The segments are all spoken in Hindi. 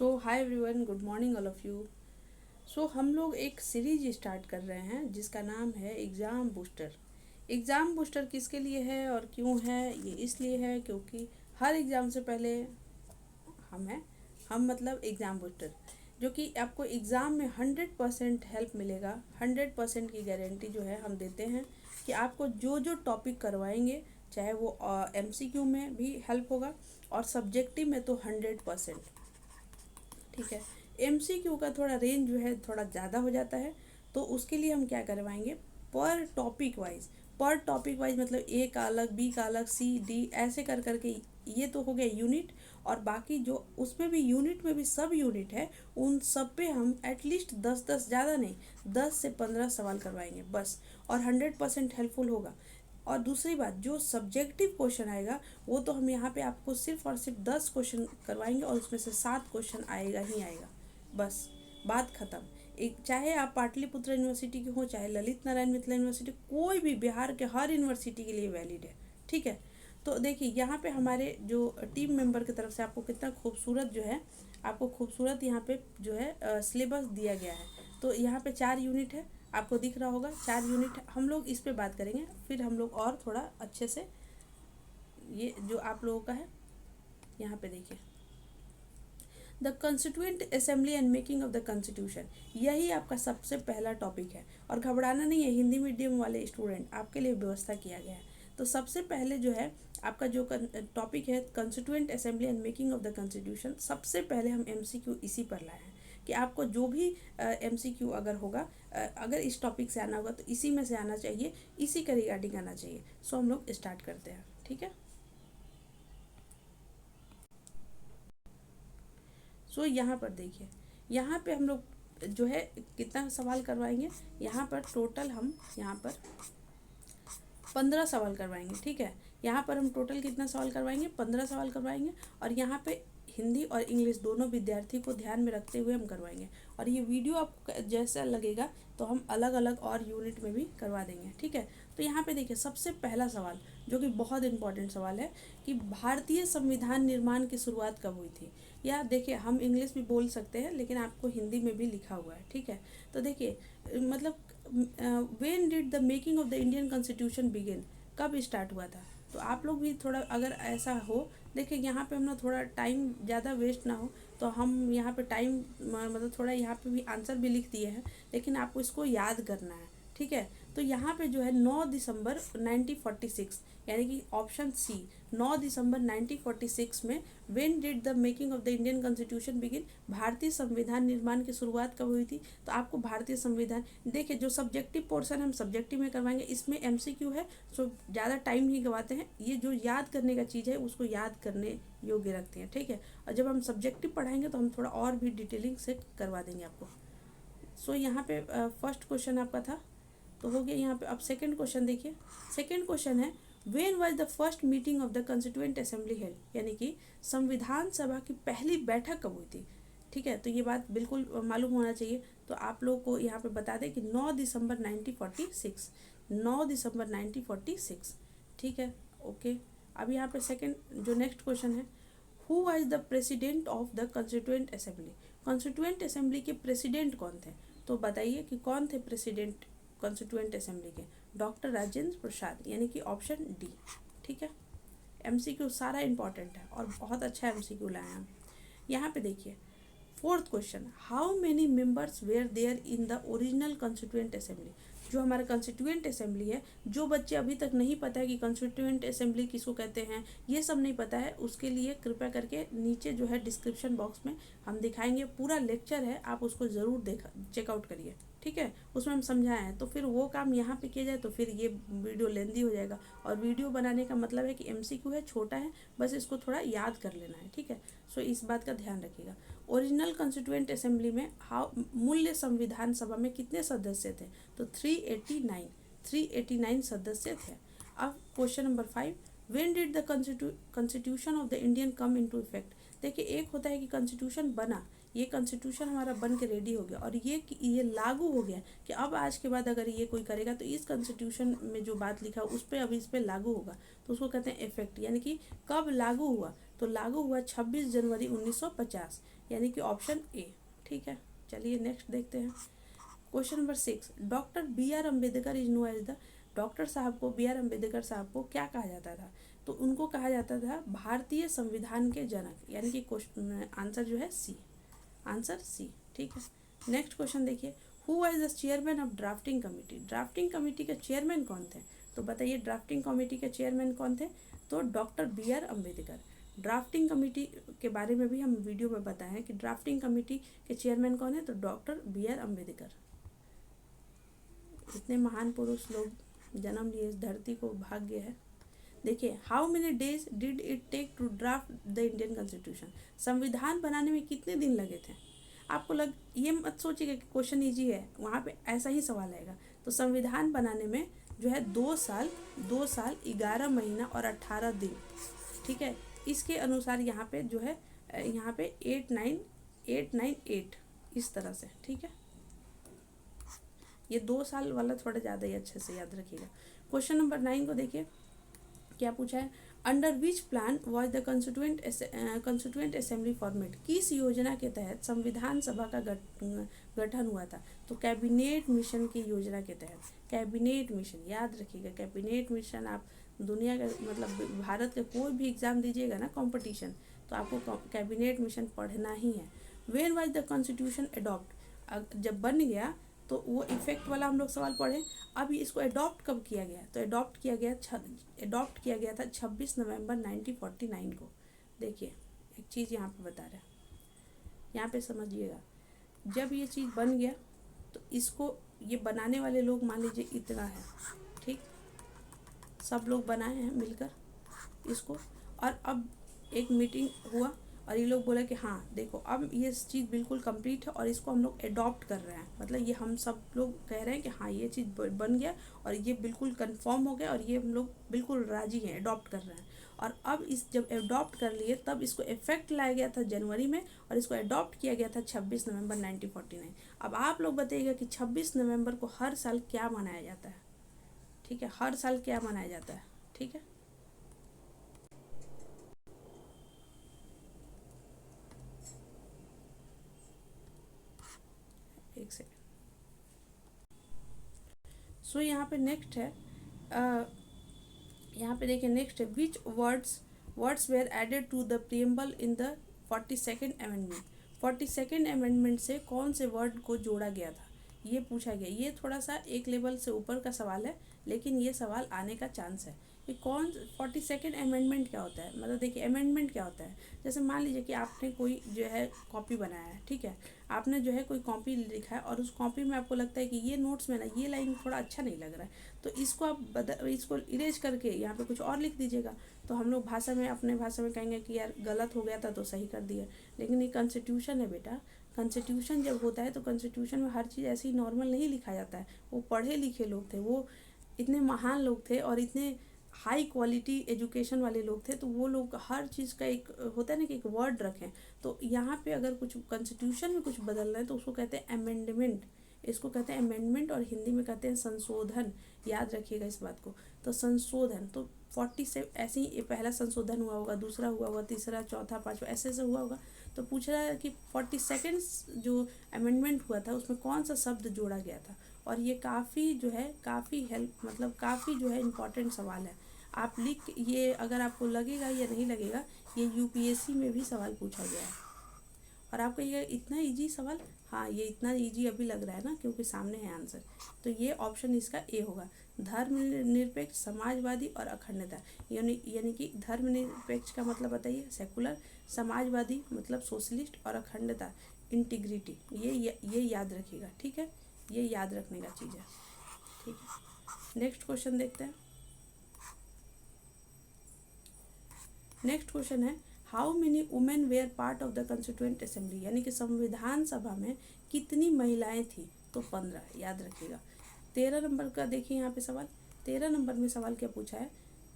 Hi everyone, good morning all of you. हम लोग एक सीरीज स्टार्ट कर रहे हैं जिसका नाम है एग्ज़ाम बूस्टर। एग्ज़ाम बूस्टर किसके लिए है और क्यों है? ये इसलिए है क्योंकि हर एग्ज़ाम से पहले हम हैं, हम मतलब एग्ज़ाम बूस्टर, जो कि आपको एग्ज़ाम में 100% हेल्प मिलेगा। 100% की गारंटी जो है हम देते हैं कि आपको जो जो टॉपिक करवाएंगे, चाहे वो MCQ में भी हेल्प होगा और सब्जेक्टिव में तो 100%। ठीक है। MCQ का थोड़ा रेंज जो है थोड़ा ज़्यादा हो जाता है, तो उसके लिए हम क्या करवाएंगे, पर टॉपिक वाइज मतलब ए का अलग, बी का अलग, C D ऐसे कर करके। ये तो हो गया यूनिट, और बाकी जो उसमें भी यूनिट में भी सब यूनिट है, उन सब पे हम एटलीस्ट 10-10, ज़्यादा नहीं, 10 से 15 सवाल करवाएंगे बस। और 100% हेल्पफुल होगा। और दूसरी बात, जो सब्जेक्टिव क्वेश्चन आएगा वो तो हम यहाँ पे आपको सिर्फ और सिर्फ 10 क्वेश्चन करवाएंगे और उसमें से 7 क्वेश्चन आएगा ही आएगा, बस बात ख़त्म। एक, चाहे आप पाटलिपुत्र यूनिवर्सिटी के हो, चाहे ललित नारायण मिथिला यूनिवर्सिटी, कोई भी बिहार के हर यूनिवर्सिटी के लिए वैलिड है। ठीक है। तो देखिए यहाँ पे हमारे जो टीम मेंबर की तरफ से आपको कितना खूबसूरत जो है, आपको खूबसूरत यहाँ पे जो है सिलेबस दिया गया है। तो यहाँ पे 4 यूनिट है, आपको दिख रहा होगा 4 यूनिट। हम लोग इस पे बात करेंगे, फिर हम लोग और थोड़ा अच्छे से, ये जो आप लोगों का है यहाँ पे देखिए, the constituent assembly and making of the constitution, यही आपका सबसे पहला टॉपिक है। और घबराना नहीं है, हिंदी मीडियम वाले स्टूडेंट, आपके लिए व्यवस्था किया गया है। तो सबसे पहले जो है आपका जो टॉपिक है constituent assembly and making of the constitution, सबसे पहले हम MCQ इसी पर लाए हैं कि आपको जो भी MCQ अगर होगा, अगर इस टॉपिक से आना होगा तो इसी में से आना चाहिए, इसी का रिगार्डिंग आना चाहिए। हम लोग स्टार्ट करते हैं। ठीक है। यहाँ पर देखिए, यहाँ पे हम लोग जो है कितना सवाल करवाएंगे, यहाँ पर टोटल हम यहाँ पर 15 सवाल करवाएंगे। ठीक है। यहाँ पर हम टोटल कितना सवाल करवाएंगे, 15 सवाल करवाएंगे। और यहाँ पे हिंदी और इंग्लिश दोनों विद्यार्थी को ध्यान में रखते हुए हम करवाएंगे। और ये वीडियो आपको जैसा लगेगा तो हम अलग अलग और यूनिट में भी करवा देंगे। ठीक है। तो यहाँ पे देखिए सबसे पहला सवाल, जो कि बहुत इंपॉर्टेंट सवाल है, कि भारतीय संविधान निर्माण की शुरुआत कब हुई थी। या देखिए, हम इंग्लिश भी बोल सकते हैं लेकिन आपको हिंदी में भी लिखा हुआ है। ठीक है। तो देखिए मतलब when did the making of the Indian constitution begin, कब स्टार्ट हुआ था। तो आप लोग भी थोड़ा अगर ऐसा हो, देखिए यहाँ पे हम लोग थोड़ा टाइम ज़्यादा वेस्ट ना हो, तो हम यहाँ पे टाइम मतलब थोड़ा यहाँ पे भी आंसर भी लिख दिए हैं, लेकिन आपको इसको याद करना है। ठीक है। तो यहाँ पे जो है 9 दिसंबर 1946, यानी कि ऑप्शन C, 9 दिसंबर 1946 में when did the making of the Indian constitution begin, भारतीय संविधान निर्माण की शुरुआत कब हुई थी। तो आपको भारतीय संविधान, देखिए जो सब्जेक्टिव पोर्शन हम सब्जेक्टिव में करवाएंगे, इसमें MCQ है, सो ज़्यादा टाइम नहीं गवाते हैं। ये जो याद करने का चीज़ है उसको याद करने योग्य रखते हैं। ठीक है। और जब हम सब्जेक्टिव पढ़ाएंगे तो हम थोड़ा और भी डिटेलिंग से करवा देंगे आपको। यहाँ पे फर्स्ट क्वेश्चन आपका था, तो हो गया यहाँ पे। अब सेकंड क्वेश्चन देखिए, सेकंड क्वेश्चन है when was the first meeting of the constituent assembly held, यानी कि संविधान सभा की पहली बैठक कब हुई थी। ठीक है। तो ये बात बिल्कुल मालूम होना चाहिए। तो आप लोग को यहाँ पे बता दें कि 9 दिसंबर 1946, 9 दिसंबर 1946। ठीक है। ओके। अब यहाँ पे सेकंड जो नेक्स्ट क्वेश्चन है, who was the president of the constituent assembly, constituent assembly के प्रेसिडेंट कौन थे। तो बताइए कि कौन थे प्रेसिडेंट कॉन्स्टिट्यूएंट असेंबली के। डॉक्टर राजेंद्र प्रसाद, यानी कि ऑप्शन D। ठीक है। MCQ सारा इंपॉर्टेंट है और बहुत अच्छा MCQ लाए हैं हम। यहाँ पे देखिए fourth question, how many members were there in the original constituent assembly. जो हमारा कॉन्स्टिट्यूएंट असेंबली है, जो बच्चे अभी तक नहीं पता है कि कॉन्स्टिट्यूएंट असेंबली किसको कहते हैं, ये सब नहीं पता है, उसके लिए कृपया करके नीचे जो है डिस्क्रिप्शन बॉक्स में हम दिखाएंगे, पूरा लेक्चर है, आप उसको ज़रूर चेकआउट करिए। ठीक है। उसमें हम समझाए हैं, तो फिर वो काम यहाँ पे किया जाए तो फिर ये वीडियो लेंदी हो जाएगा। और वीडियो बनाने का मतलब है कि MCQ है, छोटा है, बस इसको थोड़ा याद कर लेना है। ठीक है। इस बात का ध्यान रखिएगा। ओरिजिनल कॉन्स्टिट्यूएंट असेंबली में मूल्य संविधान सभा में कितने सदस्य थे। तो 389 सदस्य थे। अब question number 5, when did the constitution of the Indian come into effect. देखिए एक होता है कि कॉन्स्टिट्यूशन बना, ये कॉन्स्टिट्यूशन हमारा बन के रेडी हो गया और ये लागू हो गया कि अब आज के बाद अगर ये कोई करेगा तो इस कॉन्स्टिट्यूशन में जो बात लिखा उस पर अभी इस पर लागू होगा, तो उसको कहते हैं इफेक्ट, यानी कि कब लागू हुआ। तो लागू हुआ 26 जनवरी 1950, यानी कि ऑप्शन ए। ठीक है, चलिए नेक्स्ट देखते हैं। Question number 6, doctor B R Ambedkar is known as the, doctor साहब को, बी आर अम्बेडकर साहब को क्या कहा जाता था? तो उनको कहा जाता था भारतीय संविधान के जनक, यानी कि क्वेश्चन आंसर जो है सी, आंसर सी। ठीक है, नेक्स्ट क्वेश्चन देखिए, who was the chairman of drafting committee, drafting committee के चेयरमैन कौन थे? तो बताइए ड्राफ्टिंग कमेटी के चेयरमैन कौन थे? तो doctor B R Ambedkar. Drafting committee के बारे में भी हम वीडियो में बताए हैं कि ड्राफ्टिंग कमेटी के चेयरमैन कौन है, तो डॉक्टर बी आर अम्बेडकर। इतने महान पुरुष लोग जन्म लिए, इस धरती को भाग्य है। देखिए, how many days did it take to draft the Indian constitution, संविधान बनाने में कितने दिन लगे थे? आपको ये मत सोचिएगा कि क्वेश्चन इजी है, वहाँ पे ऐसा ही सवाल आएगा। तो संविधान बनाने में जो है 2 साल 11 महीना और 18 दिन। ठीक है, इसके अनुसार यहाँ पे जो है यहाँ पे 898 इस तरह से। ठीक है, ये 2 साल वाला थोड़ा ज़्यादा ही अच्छे से याद रखिएगा। क्वेश्चन नंबर 9 को देखिए, क्या पूछा है, under which plan was the constituent assembly format, किस योजना के तहत संविधान सभा का गठन हुआ था? तो कैबिनेट मिशन की योजना के तहत। कैबिनेट मिशन याद रखिएगा, कैबिनेट मिशन आप दुनिया का मतलब भारत के कोई भी एग्जाम दीजिएगा ना कंपटीशन, तो आपको कैबिनेट मिशन पढ़ना ही है। When was the constitution adopt, जब बन गया तो वो इफेक्ट वाला हम लोग सवाल पढ़े। अब इसको अडॉप्ट कब किया गया? तो अडॉप्ट किया गया था 26 नवंबर 1949 को। देखिए एक चीज़ यहाँ पे बता रहे हैं, यहाँ पे समझिएगा, जब ये चीज़ बन गया तो इसको, ये बनाने वाले लोग मान लीजिए इतना है, ठीक, सब लोग बनाए हैं मिलकर इसको, और अब एक मीटिंग हुआ और ये लोग बोले कि हाँ देखो अब ये चीज़ बिल्कुल कंप्लीट है और इसको हम लोग अडॉप्ट कर रहे हैं, मतलब ये हम सब लोग कह रहे हैं कि हाँ ये चीज़ बन गया और ये बिल्कुल कंफर्म हो गया और ये हम लोग बिल्कुल राजी हैं, अडॉप्ट कर रहे हैं। और अब इस जब अडॉप्ट कर लिए तब इसको इफेक्ट लाया गया था जनवरी में और इसको अडॉप्ट किया गया था 26 नवंबर 1949। अब आप लोग बताइएगा कि 26 नवंबर को हर साल क्या मनाया जाता है? ठीक है, हर साल क्या मनाया जाता है? ठीक है, एक सेकेंड। सो यहाँ पे नेक्स्ट है, यहाँ पे देखिए नेक्स्ट है, which words were added to the preamble in the 42nd amendment. 42nd amendment से कौन से वर्ड को जोड़ा गया था, ये पूछा गया। ये थोड़ा सा एक लेवल से ऊपर का सवाल है, लेकिन ये सवाल आने का चांस है कि कौन 42nd अमेंडमेंट क्या होता है। मतलब देखिए अमेंडमेंट क्या होता है, जैसे मान लीजिए कि आपने कोई जो है कॉपी बनाया है, ठीक है, आपने जो है कोई कॉपी लिखा है और उस कॉपी में आपको लगता है कि ये नोट्स में ना ये लाइन थोड़ा अच्छा नहीं लग रहा है, तो इसको आप इसको इरेज करके यहाँ पे कुछ और लिख दीजिएगा। तो हम लोग भाषा में, अपने भाषा में कहेंगे कि यार गलत हो गया था तो सही कर दिया। लेकिन ये कॉन्स्टिट्यूशन है बेटा, कॉन्स्टिट्यूशन जब होता है तो कॉन्स्टिट्यूशन में हर चीज़ ऐसे ही नॉर्मल नहीं लिखा जाता है। वो पढ़े लिखे लोग थे, वो इतने महान लोग थे और इतने हाई क्वालिटी एजुकेशन वाले लोग थे, तो वो लोग हर चीज़ का एक होता है ना कि एक वर्ड रखें। तो यहाँ पे अगर कुछ कॉन्स्टिट्यूशन में कुछ बदलना है तो उसको कहते हैं अमेंडमेंट, इसको कहते हैं अमेंडमेंट और हिंदी में कहते हैं संशोधन। याद रखिएगा इस बात को। तो संशोधन तो 47 ऐसे ही पहला संशोधन हुआ होगा, दूसरा हुआ होगा, तीसरा, चौथा, पाँचवा ऐसे ऐसे हुआ होगा। तो पूछ रहा है कि 42nd जो अमेंडमेंट हुआ था उसमें कौन सा शब्द जोड़ा गया था। और ये काफ़ी जो है काफ़ी हेल्प मतलब काफ़ी जो है इम्पॉर्टेंट सवाल है। आप लिख ये, अगर आपको लगेगा या नहीं लगेगा, ये यूपीएससी में भी सवाल पूछा गया है। और आपको ये इतना इजी सवाल, हाँ ये इतना इजी अभी लग रहा है ना क्योंकि सामने है आंसर। तो ये ऑप्शन इसका ए होगा, धर्मनिरपेक्ष, समाजवादी और अखंडता। यानी कि धर्मनिरपेक्ष का मतलब बताइए सेकुलर, समाजवादी मतलब सोशलिस्ट और अखंडता इंटीग्रिटी। ये याद रखिएगा, ठीक है, ये याद रखने का चीज़ है। ठीक है, नेक्स्ट क्वेश्चन देखते हैं। नेक्स्ट क्वेश्चन है, how many women were part of the constituent assembly, यानी कि संविधान सभा में कितनी महिलाएं थी? तो 15, याद रखिएगा। 13 नंबर का देखिए यहाँ पे सवाल, 13 नंबर में सवाल क्या पूछा है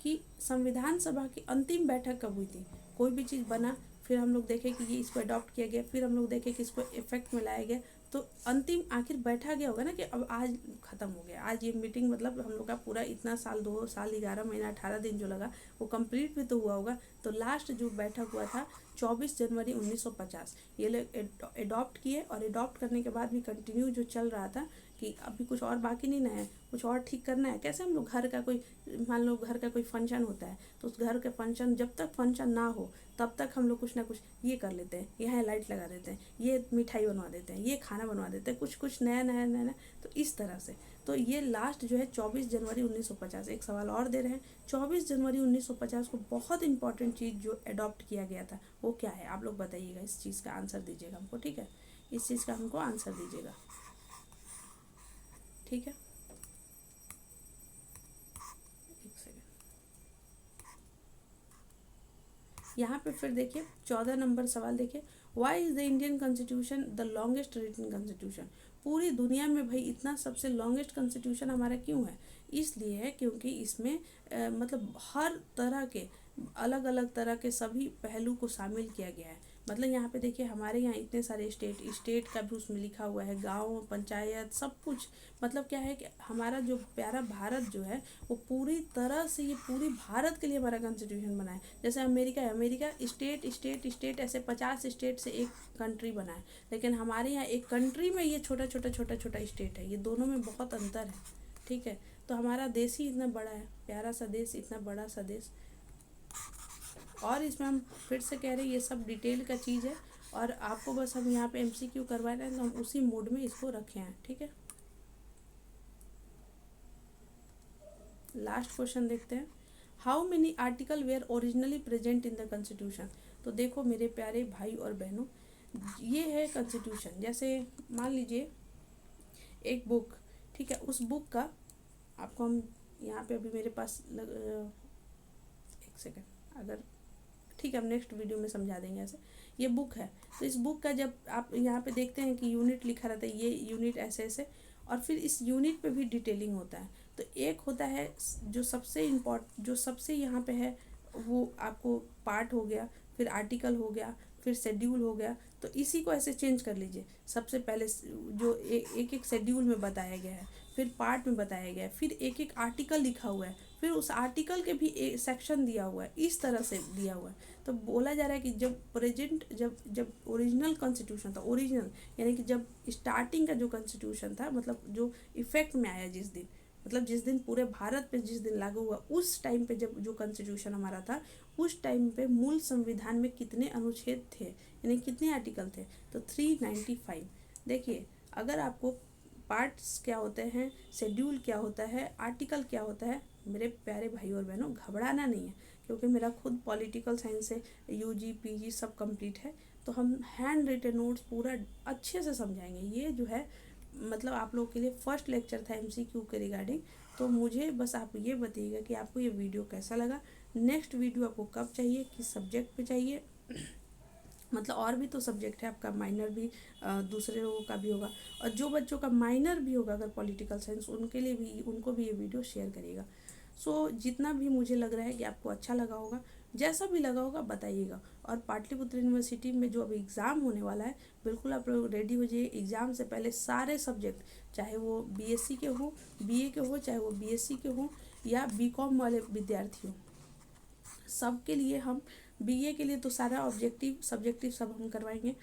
कि संविधान सभा की अंतिम बैठक कब हुई थी। कोई भी चीज़ बना, फिर हम लोग देखें कि ये इसको अडॉप्ट किया गया, फिर हम लोग देखें कि इसको इफेक्ट में लाया गया, तो अंतिम आखिर बैठा गया होगा ना कि अब आज ख़त्म हो गया, आज ये मीटिंग मतलब हम लोग का पूरा इतना साल, 2 साल 11 महीना 18 दिन जो लगा वो कंप्लीट भी तो हुआ होगा। तो लास्ट जो बैठक हुआ था 24 जनवरी 1950, ये लोग एडॉप्ट किए, और एडॉप्ट करने के बाद भी कंटिन्यू जो चल रहा था कि अभी कुछ और बाकी नहीं ना है, कुछ और ठीक करना है। कैसे हम लोग घर का कोई, मान लो घर का कोई फंक्शन होता है तो उस घर के फंक्शन, जब तक फंक्शन ना हो तब तक हम लोग कुछ ना कुछ ये कर लेते हैं, यहाँ लाइट लगा देते हैं, ये मिठाई बनवा देते हैं, ये खाना बनवा देते हैं, कुछ कुछ नया नया नया नया। तो इस तरह से तो ये लास्ट जो है 24 जनवरी 1950। एक सवाल और दे रहे हैं, 24 जनवरी 1950 को बहुत इंपॉर्टेंट चीज़ जो अडॉप्ट किया गया था वो क्या है, आप लोग बताइएगा, इस चीज़ का आंसर दीजिएगा हमको, ठीक है, इस चीज़ का हमको आंसर दीजिएगा, ठीक है। एक सेकेंड, यहाँ पे फिर देखिए 14 नंबर सवाल देखिए, why is the Indian constitution the longest written constitution. पूरी दुनिया में भाई इतना सबसे लॉन्गेस्ट कॉन्स्टिट्यूशन हमारा क्यों है? इसलिए है क्योंकि इसमें मतलब हर तरह के अलग अलग तरह के सभी पहलू को शामिल किया गया है। मतलब यहाँ पे देखिए हमारे यहाँ इतने सारे स्टेट का भी उसमें लिखा हुआ है, गांव पंचायत सब कुछ। मतलब क्या है कि हमारा जो प्यारा भारत जो है वो पूरी तरह से, ये पूरी भारत के लिए हमारा कॉन्स्टिट्यूशन बना है। जैसे अमेरिका है, अमेरिका स्टेट स्टेट स्टेट ऐसे 50 स्टेट से एक कंट्री बना है, लेकिन हमारे यहाँ एक कंट्री में ये छोटा छोटा छोटा छोटा स्टेट है, ये दोनों में बहुत अंतर है, ठीक है। तो हमारा देश ही इतना बड़ा है, प्यारा सा देश, इतना बड़ा सा देश। और इसमें हम फिर से कह रहे हैं ये सब डिटेल का चीज़ है, और आपको बस हम यहाँ पे MCQ करवा रहे हैं तो हम उसी मोड में इसको रखे हैं, ठीक है। लास्ट क्वेश्चन देखते हैं, how many article were originally present in the constitution. तो देखो मेरे प्यारे भाई और बहनों, ये है कॉन्स्टिट्यूशन। जैसे मान लीजिए एक बुक, ठीक है, उस बुक का आपको हम यहाँ पे अभी मेरे पास एक सेकेंड, अगर ठीक है हम नेक्स्ट वीडियो में समझा देंगे। ऐसे ये बुक है, तो इस बुक का जब आप यहाँ पे देखते हैं कि यूनिट लिखा रहता है, ये यूनिट ऐसे ऐसे, और फिर इस यूनिट पे भी डिटेलिंग होता है। तो एक होता है जो सबसे यहाँ पे है वो आपको पार्ट हो गया, फिर आर्टिकल हो गया, फिर शेड्यूल हो गया। तो इसी को ऐसे चेंज कर लीजिए, सबसे पहले जो एक एक शेड्यूल में बताया गया है, फिर पार्ट में बताया गया है, फिर एक एक आर्टिकल लिखा हुआ है, फिर उस आर्टिकल के भी एक सेक्शन दिया हुआ है, इस तरह से दिया हुआ है। तो बोला जा रहा है कि जब ओरिजिनल कॉन्स्टिट्यूशन था, ओरिजिनल यानी कि जब स्टार्टिंग का जो कॉन्स्टिट्यूशन था, मतलब जो इफेक्ट में आया जिस दिन, मतलब जिस दिन पूरे भारत पे जिस दिन लागू हुआ, उस टाइम पे जब जो कॉन्स्टिट्यूशन हमारा था, उस टाइम पे मूल संविधान में कितने अनुच्छेद थे, यानी कितने आर्टिकल थे? तो 395। देखिए अगर आपको पार्ट्स क्या होते हैं, शेड्यूल क्या होता है, आर्टिकल क्या होता है, मेरे प्यारे भाई और बहनों घबराना नहीं है, क्योंकि मेरा खुद पॉलिटिकल साइंस से UG PG सब कंप्लीट है। तो हम हैंड रिटन नोट्स पूरा अच्छे से समझाएंगे। ये जो है मतलब आप लोगों के लिए फर्स्ट लेक्चर था MCQ के रिगार्डिंग। तो मुझे बस आप ये बताइएगा कि आपको ये वीडियो कैसा लगा। नेक्स्ट वीडियो आपको कब चाहिए, किस सब्जेक्ट पे चाहिए मतलब और भी तो सब्जेक्ट है आपका, माइनर भी दूसरे लोगों का भी होगा, और जो बच्चों का माइनर भी होगा अगर पॉलिटिकल साइंस, उनके लिए भी, उनको भी ये वीडियो शेयर करिएगा। जितना भी मुझे लग रहा है कि आपको अच्छा लगा होगा, जैसा भी लगा होगा बताइएगा। और पाटलिपुत्र यूनिवर्सिटी में जो अभी एग्ज़ाम होने वाला है, बिल्कुल आप लोग रेडी हो जाइए। एग्ज़ाम से पहले सारे सब्जेक्ट, चाहे वो BSc के हो, BA के हो, चाहे वो BSc के हो या BCom वाले विद्यार्थी हो, सबके लिए हम BA के लिए तो सारा ऑब्जेक्टिव सब्जेक्टिव सब हम करवाएंगे,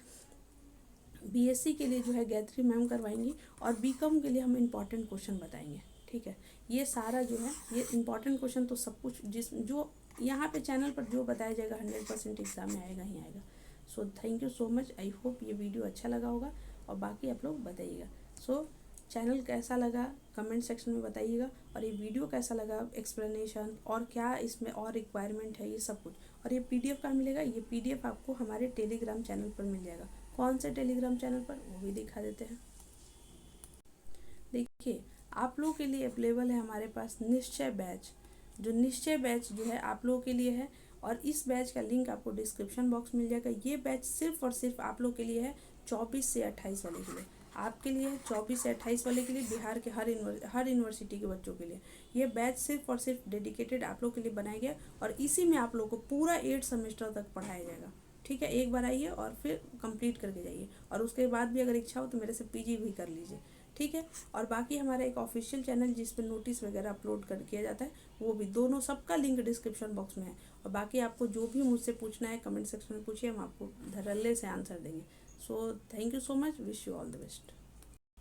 BSc के लिए जो है गायत्री मैम करवाएंगी, और BCom के लिए हम इम्पॉर्टेंट क्वेश्चन बताएंगे, ठीक है। ये सारा जो है ये इम्पॉर्टेंट क्वेश्चन तो सब कुछ जो यहाँ पे चैनल पर जो बताया जाएगा 100% एग्ज़ाम में आएगा ही आएगा। So thank you so much, I hope ये वीडियो अच्छा लगा होगा, और बाकी आप लोग बताइएगा। चैनल कैसा लगा कमेंट सेक्शन में बताइएगा, और ये वीडियो कैसा लगा, एक्सप्लेनेशन और क्या इसमें और रिक्वायरमेंट है, ये सब कुछ। और ये PDF कहाँ मिलेगा? ये PDF आपको हमारे टेलीग्राम चैनल पर मिल जाएगा। कौन से टेलीग्राम चैनल पर, वो भी दिखा देते हैं। देखिए आप लोगों के लिए अवेलेबल है हमारे पास निश्चय बैच, जो निश्चय बैच जो है आप लोगों के लिए है, और इस बैच का लिंक आपको डिस्क्रिप्शन बॉक्स मिल जाएगा। ये बैच सिर्फ और सिर्फ आप लोग के लिए है 24 से 28 वाले के लिए, आपके लिए 24 से 28 वाले के लिए, बिहार के हर यूनिवर्सिटी के बच्चों के लिए ये बैच सिर्फ और सिर्फ डेडिकेटेड आप लोग के लिए बनाया गया, और इसी में आप लोग को पूरा 8 सेमेस्टर तक पढ़ाया जाएगा, ठीक है, एक बार आइए और फिर कंप्लीट करके जाइए, और उसके बाद भी अगर इच्छा हो तो मेरे से पीजी भी कर लीजिए, ठीक है। और बाकी हमारा एक ऑफिशियल चैनल जिस पर नोटिस वगैरह अपलोड कर किया जाता है, वो भी, दोनों सबका लिंक डिस्क्रिप्शन बॉक्स में है। और बाकी आपको जो भी मुझसे पूछना है कमेंट सेक्शन में पूछिए, हम आपको धड़ल्ले से आंसर देंगे। So thank you so much, wish you all the best.